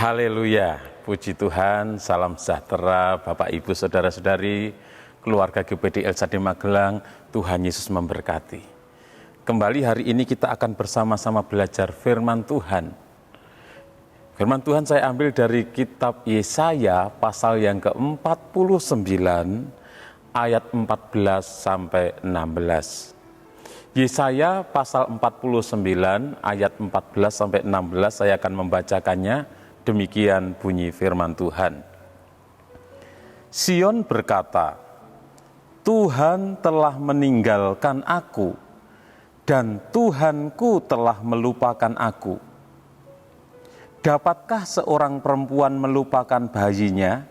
Haleluya, puji Tuhan, salam sejahtera Bapak Ibu Saudara-saudari, keluarga GPD LCD Magelang, Tuhan Yesus memberkati. Kembali hari ini kita akan bersama-sama belajar firman Tuhan. Firman Tuhan saya ambil dari kitab Yesaya pasal yang ke-49 ayat 14 sampai 16. Yesaya pasal 49 ayat 14 sampai 16 saya akan membacakannya. Demikian bunyi firman Tuhan. Sion berkata, Tuhan telah meninggalkan aku, dan Tuhanku telah melupakan aku. Dapatkah seorang perempuan melupakan bayinya,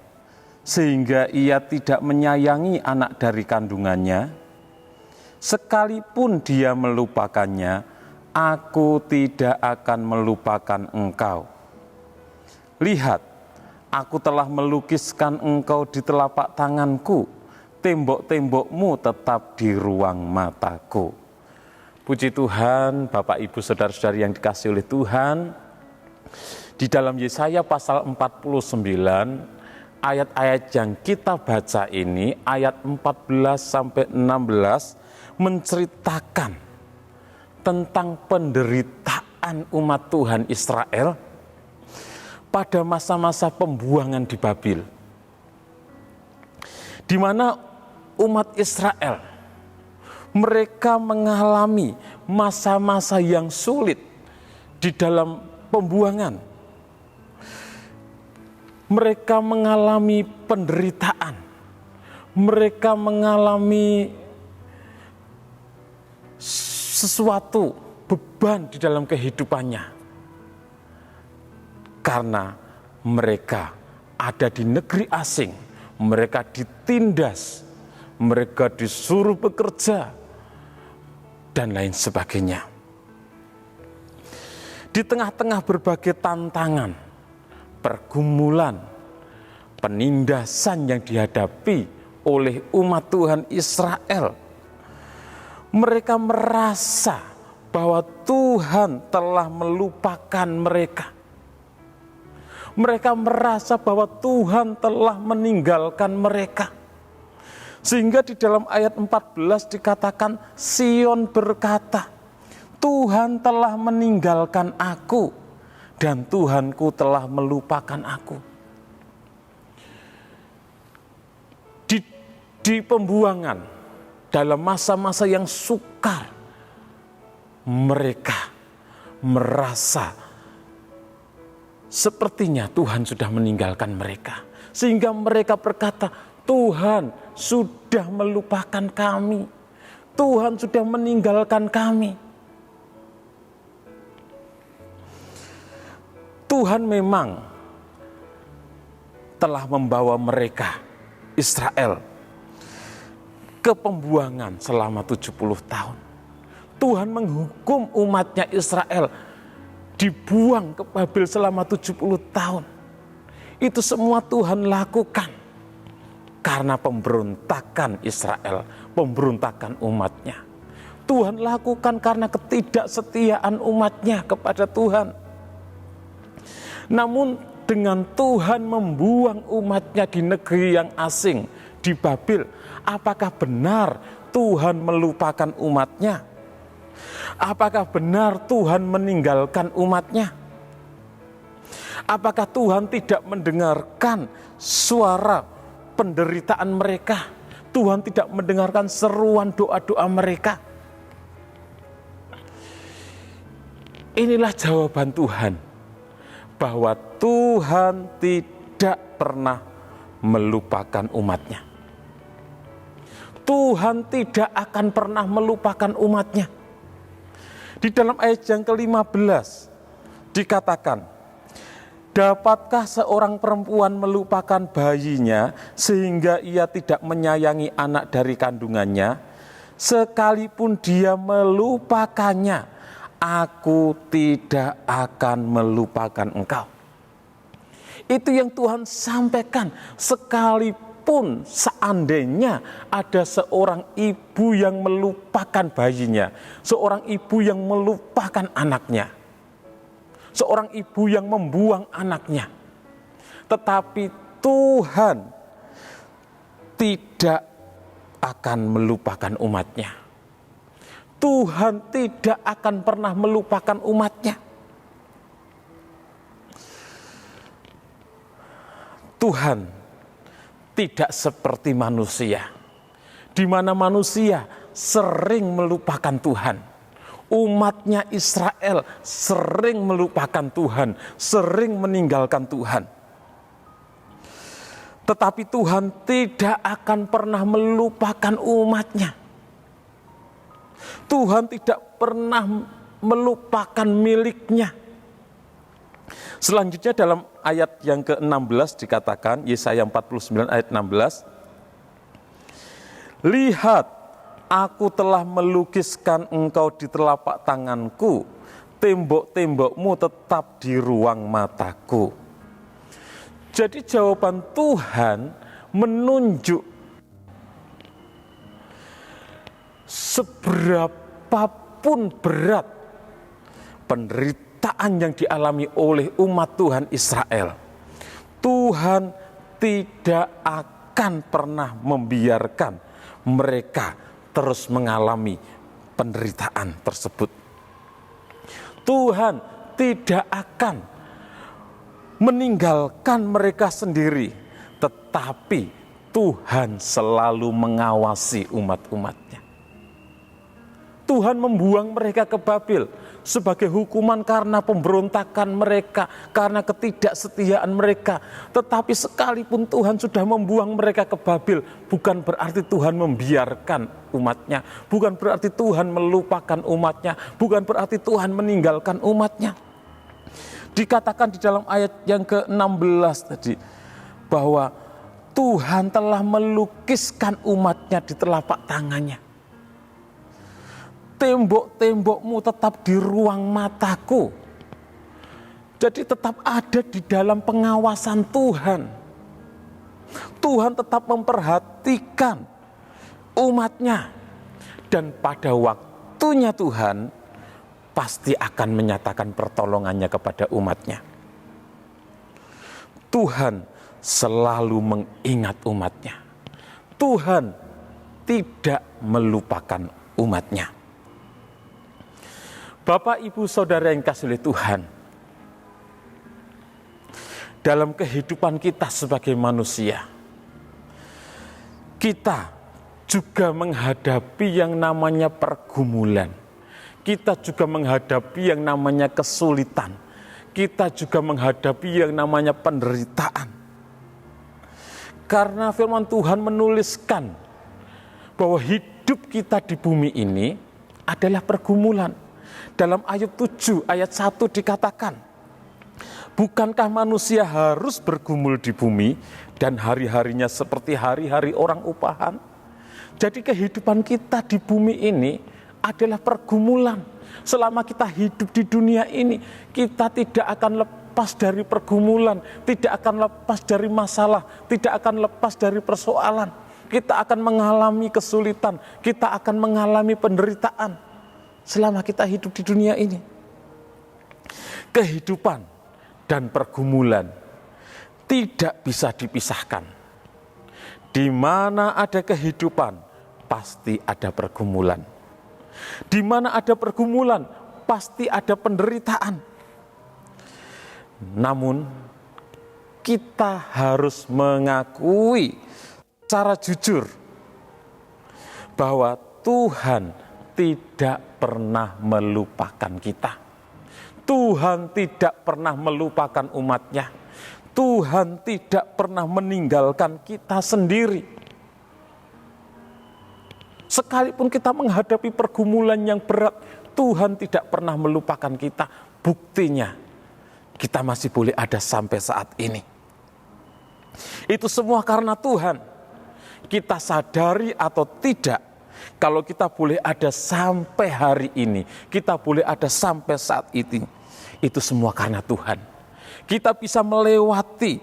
sehingga ia tidak menyayangi anak dari kandungannya? Sekalipun dia melupakannya, aku tidak akan melupakan engkau. Lihat, aku telah melukiskan engkau di telapak tanganku, tembok-tembokmu tetap di ruang mataku. Puji Tuhan, Bapak Ibu Saudara-saudari yang dikasihi oleh Tuhan, di dalam Yesaya pasal 49, ayat-ayat yang kita baca ini, ayat 14 sampai 16, menceritakan tentang penderitaan umat Tuhan Israel pada masa-masa pembuangan di Babil, di mana umat Israel mereka mengalami masa-masa yang sulit di dalam pembuangan. Mereka mengalami penderitaan, mereka mengalami sesuatu beban di dalam kehidupannya. Karena mereka ada di negeri asing, mereka ditindas, mereka disuruh bekerja, dan lain sebagainya. Di tengah-tengah berbagai tantangan, pergumulan, penindasan yang dihadapi oleh umat Tuhan Israel, mereka merasa bahwa Tuhan telah melupakan mereka. Mereka merasa bahwa Tuhan telah meninggalkan mereka. Sehingga di dalam ayat 14 dikatakan, Sion berkata, Tuhan telah meninggalkan aku, dan Tuhanku telah melupakan aku. Di pembuangan, dalam masa-masa yang sukar, mereka merasa sepertinya Tuhan sudah meninggalkan mereka. Sehingga mereka berkata, Tuhan sudah melupakan kami. Tuhan sudah meninggalkan kami. Tuhan memang telah membawa mereka, Israel, ke pembuangan selama 70 tahun. Tuhan menghukum umatnya Israel dibuang ke Babil selama 70 tahun. Itu semua Tuhan lakukan karena pemberontakan Israel, pemberontakan umatnya. Tuhan lakukan karena ketidaksetiaan umatnya kepada Tuhan. Namun dengan Tuhan membuang umatnya di negeri yang asing, di Babil, apakah benar Tuhan melupakan umatnya? Apakah benar Tuhan meninggalkan umatnya? Apakah Tuhan tidak mendengarkan suara penderitaan mereka? Tuhan tidak mendengarkan seruan doa-doa mereka? Inilah jawaban Tuhan, bahwa Tuhan tidak pernah melupakan umatnya. Tuhan tidak akan pernah melupakan umatnya. Di dalam ayat yang ke-15 dikatakan, dapatkah seorang perempuan melupakan bayinya sehingga ia tidak menyayangi anak dari kandungannya? Sekalipun dia melupakannya, aku tidak akan melupakan engkau. Itu yang Tuhan sampaikan. Sekalipun seandainya ada seorang ibu yang melupakan bayinya, seorang ibu yang melupakan anaknya, seorang ibu yang membuang anaknya, tetapi Tuhan tidak akan melupakan umatnya. Tuhan tidak akan pernah melupakan umatnya. Tuhan tidak seperti manusia, di mana manusia sering melupakan Tuhan. Umatnya Israel sering melupakan Tuhan, sering meninggalkan Tuhan. Tetapi Tuhan tidak akan pernah melupakan umatnya. Tuhan tidak pernah melupakan miliknya. Selanjutnya dalam ayat yang ke-16 dikatakan, Yesaya 49 ayat 16, lihat, aku telah melukiskan engkau di telapak tanganku, tembok-tembokmu tetap di ruang mataku. Jadi jawaban Tuhan menunjuk seberapapun berat penderitaan yang dialami oleh umat Tuhan Israel, Tuhan tidak akan pernah membiarkan mereka terus mengalami penderitaan tersebut. Tuhan tidak akan meninggalkan mereka sendiri, tetapi Tuhan selalu mengawasi umat-umatnya. Tuhan membuang mereka ke Babel sebagai hukuman karena pemberontakan mereka, karena ketidaksetiaan mereka. Tetapi sekalipun Tuhan sudah membuang mereka ke Babel, bukan berarti Tuhan membiarkan umatnya, bukan berarti Tuhan melupakan umatnya, bukan berarti Tuhan meninggalkan umatnya. Dikatakan di dalam ayat yang ke-16 tadi, bahwa Tuhan telah melukiskan umatnya di telapak tangannya. Tembok-tembokmu tetap di ruang mataku. Jadi tetap ada di dalam pengawasan Tuhan. Tuhan tetap memperhatikan umatnya. Dan pada waktunya Tuhan pasti akan menyatakan pertolongannya kepada umatnya. Tuhan selalu mengingat umatnya. Tuhan tidak melupakan umatnya. Bapak, Ibu, Saudara yang kasih oleh Tuhan, dalam kehidupan kita sebagai manusia, kita juga menghadapi yang namanya pergumulan. Kita juga menghadapi yang namanya kesulitan. Kita juga menghadapi yang namanya penderitaan. Karena firman Tuhan menuliskan bahwa hidup kita di bumi ini adalah pergumulan. Dalam Ayub 7 ayat 1 dikatakan, bukankah manusia harus bergumul di bumi dan hari-harinya seperti hari-hari orang upahan? Jadi kehidupan kita di bumi ini adalah pergumulan. Selama kita hidup di dunia ini, kita tidak akan lepas dari pergumulan, tidak akan lepas dari masalah, tidak akan lepas dari persoalan. Kita akan mengalami kesulitan, kita akan mengalami penderitaan selama kita hidup di dunia ini. Kehidupan dan pergumulan tidak bisa dipisahkan. Di mana ada kehidupan, pasti ada pergumulan. Di mana ada pergumulan, pasti ada penderitaan. Namun, kita harus mengakui secara jujur bahwa Tuhan tidak pernah melupakan kita. Tuhan tidak pernah melupakan umatnya. Tuhan tidak pernah meninggalkan kita sendiri. Sekalipun kita menghadapi pergumulan yang berat, Tuhan tidak pernah melupakan kita. Buktinya, kita masih boleh ada sampai saat ini. Itu semua karena Tuhan. Kita sadari atau tidak, kalau kita boleh ada sampai hari ini, kita boleh ada sampai saat ini, itu semua karena Tuhan. Kita bisa melewati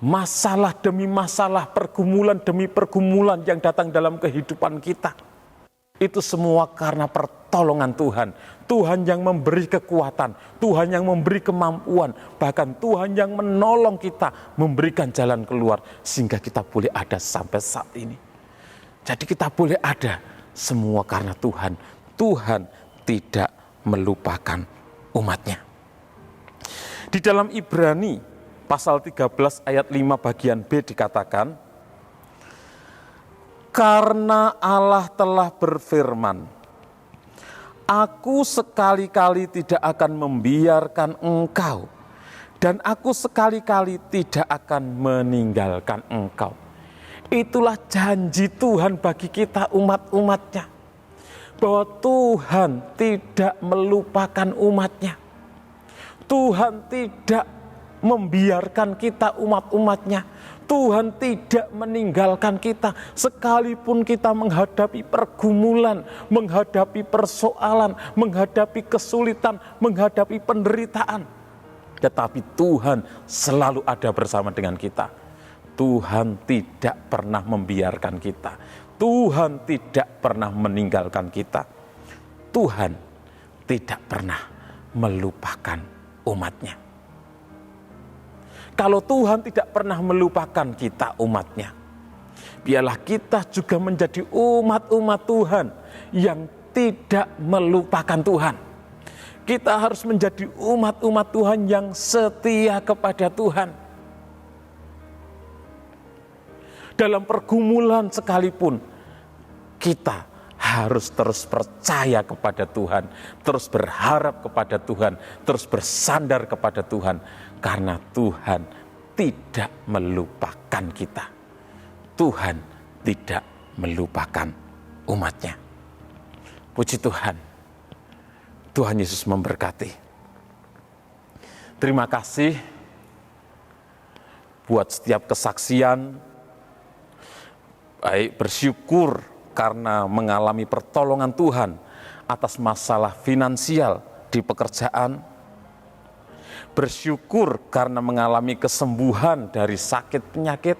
masalah demi masalah, pergumulan demi pergumulan yang datang dalam kehidupan kita. Itu semua karena pertolongan Tuhan. Tuhan yang memberi kekuatan, Tuhan yang memberi kemampuan, bahkan Tuhan yang menolong kita, memberikan jalan keluar, sehingga kita boleh ada sampai saat ini. Jadi kita boleh ada semua karena Tuhan. Tuhan tidak melupakan umatnya. Di dalam Ibrani pasal 13 ayat 5 bagian B dikatakan, karena Allah telah berfirman, aku sekali-kali tidak akan membiarkan engkau, dan aku sekali-kali tidak akan meninggalkan engkau. Itulah janji Tuhan bagi kita umat-umatnya, bahwa Tuhan tidak melupakan umatnya. Tuhan tidak membiarkan kita umat-umatnya. Tuhan tidak meninggalkan kita sekalipun kita menghadapi pergumulan, menghadapi persoalan, menghadapi kesulitan, menghadapi penderitaan. Tetapi Tuhan selalu ada bersama dengan kita. Tuhan tidak pernah membiarkan kita. Tuhan tidak pernah meninggalkan kita. Tuhan tidak pernah melupakan umatnya. Kalau Tuhan tidak pernah melupakan kita umatnya, biarlah kita juga menjadi umat-umat Tuhan yang tidak melupakan Tuhan. Kita harus menjadi umat-umat Tuhan yang setia kepada Tuhan. Dalam pergumulan sekalipun, kita harus terus percaya kepada Tuhan, terus berharap kepada Tuhan, terus bersandar kepada Tuhan. Karena Tuhan tidak melupakan kita. Tuhan tidak melupakan umatnya. Puji Tuhan. Tuhan Yesus memberkati. Terima kasih buat setiap kesaksian. Baik, bersyukur karena mengalami pertolongan Tuhan atas masalah finansial di pekerjaan. Bersyukur karena mengalami kesembuhan dari sakit penyakit.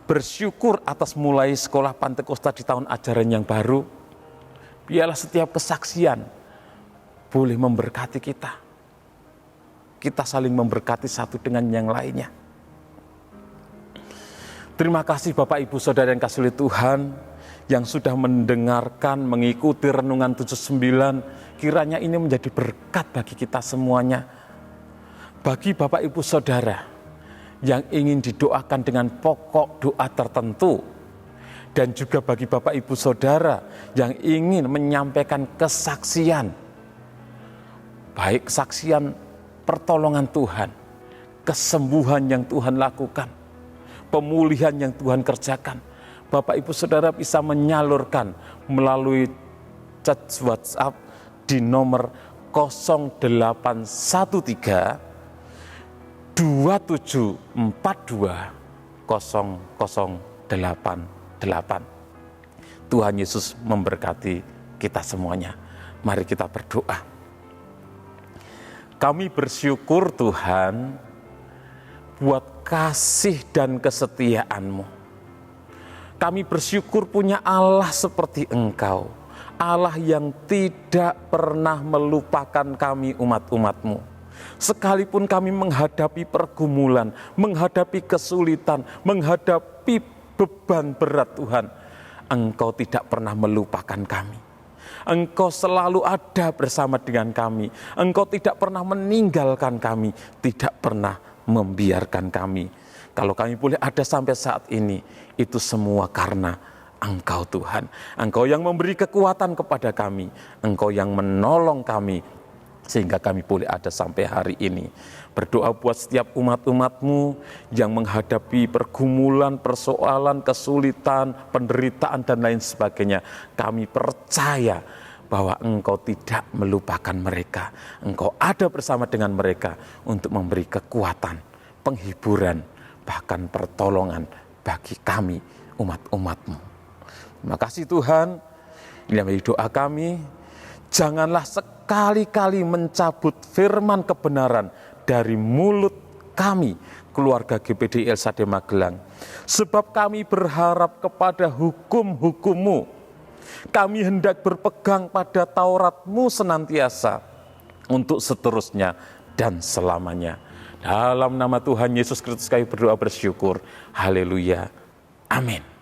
Bersyukur atas mulai sekolah Pantekosta di tahun ajaran yang baru. Biarlah setiap kesaksian boleh memberkati kita. Kita saling memberkati satu dengan yang lainnya. Terima kasih Bapak Ibu Saudara yang kasih oleh Tuhan, yang sudah mendengarkan, mengikuti Renungan 79, kiranya ini menjadi berkat bagi kita semuanya. Bagi Bapak Ibu Saudara yang ingin didoakan dengan pokok doa tertentu, dan juga bagi Bapak Ibu Saudara yang ingin menyampaikan kesaksian, baik kesaksian pertolongan Tuhan, kesembuhan yang Tuhan lakukan, pemulihan yang Tuhan kerjakan, Bapak Ibu Saudara bisa menyalurkan melalui chat WhatsApp di nomor 0813 2742 0088. Tuhan Yesus memberkati kita semuanya. Mari kita berdoa. Kami bersyukur Tuhan buat kasih dan kesetiaan-Mu. Kami bersyukur punya Allah seperti Engkau. Allah yang tidak pernah melupakan kami umat-umat-Mu. Sekalipun kami menghadapi pergumulan, menghadapi kesulitan, menghadapi beban berat Tuhan, Engkau tidak pernah melupakan kami. Engkau selalu ada bersama dengan kami. Engkau tidak pernah meninggalkan kami, tidak pernah membiarkan kami. Kalau kami boleh ada sampai saat ini, itu semua karena Engkau Tuhan. Engkau yang memberi kekuatan kepada kami. Engkau yang menolong kami, sehingga kami boleh ada sampai hari ini. Berdoa buat setiap umat-umat-Mu yang menghadapi pergumulan, persoalan, kesulitan, penderitaan, dan lain sebagainya. Kami percaya bahwa Engkau tidak melupakan mereka. Engkau ada bersama dengan mereka untuk memberi kekuatan, penghiburan, bahkan pertolongan bagi kami, umat-umat-Mu. Terima kasih Tuhan. Ini menjadi doa kami. Janganlah sekali-kali mencabut firman kebenaran dari mulut kami, keluarga GPD El Shaddai Magelang. Sebab kami berharap kepada hukum-hukum-Mu Kami hendak berpegang pada Taurat-Mu senantiasa untuk seterusnya dan selamanya. Dalam nama Tuhan Yesus Kristus kami berdoa bersyukur. Haleluya. Amin.